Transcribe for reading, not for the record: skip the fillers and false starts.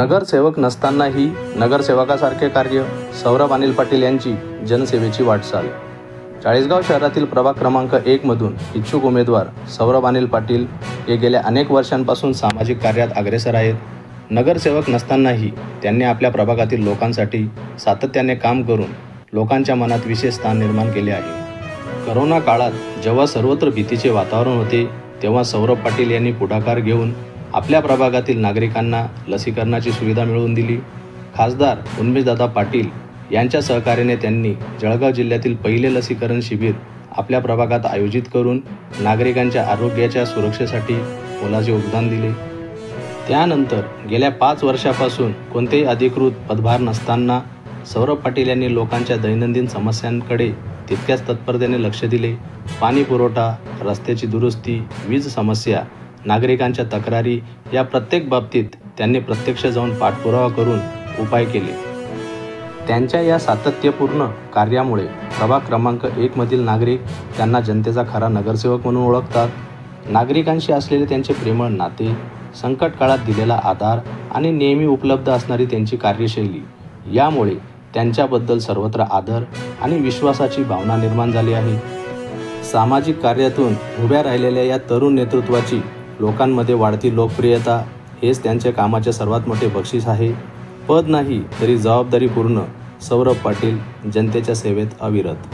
नगरसेवक नसतानाही नगरसेवकासारखे कार्य सौरभ अनिल पाटील यांची जनसेवेची वाटचाल। चाळीसगाव शहरातील प्रभाग क्रमांक 1 मधून इच्छुक उमेदवार सौरभ अनिल पाटील हे गेल्या अनेक वर्षांपासून सामाजिक कार्यात अग्रेसर आहेत। नगरसेवक नसतानाही त्यांनी आपल्या प्रभागातील लोकांसाठी सातत्याने काम करून लोकांच्या मनात विशेष स्थान निर्माण केले आहे। करोना काळात जेव्हा सर्वत्र भीतीचे वातावरण होते, तेव्हा सौरभ पाटील यांनी पुढाकार घेऊन आपल्या प्रभागातील नागरिकांना लसीकरणाची सुविधा मिळवून दिली। खासदार उन्मेशदादा पाटील यांच्या सहकार्याने त्यांनी जळगाव जिल्ह्यातील पहिले लसीकरण शिबिर आपल्या प्रभागात आयोजित करून नागरिकांच्या आरोग्याच्या सुरक्षेसाठी मोलाचे योगदान दिले। त्यानंतर गेल्या 5 वर्षापासून कोणतेही अधिकृत पदभार नसताना सौरभ पाटील यांनी लोकांच्या दैनंदिन समस्यांकडे तितक्याच तत्परतेने लक्ष दिले। पाणी पुरवठा, रस्त्याची दुरुस्ती, वीज समस्या, नागरिकांच्या तक्रारी या प्रत्येक बाबतीत त्यांनी प्रत्यक्ष जाऊन पाठपुरावा करून उपाय केले। त्यांच्या या सातत्यपूर्ण कार्यामुळे प्रभाग क्रमांक 1 मधील नागरिक त्यांना जनतेचा खरा नगरसेवक म्हणून ओळखतात। नागरिकांशी असलेले त्यांचे प्रेमळ नाते, संकट काळात दिलेला आधार आणि नेहमी उपलब्ध असणारी त्यांची कार्यशैली यामुळे त्यांच्याबद्दल सर्वत्र आदर आणि विश्वासाची भावना निर्माण झाली आहे। सामाजिक कार्यातून उभ्या राहिलेल्या या तरुण नेतृत्वाची लोकांमध्ये वाढती लोकप्रियता हेच त्यांच्या कामाचे सर्वात मोठे बक्षीस आहे। पद नाही तरी जबाबदारीपूर्ण सौरभ पाटील जनतेच्या सेवेत अविरत।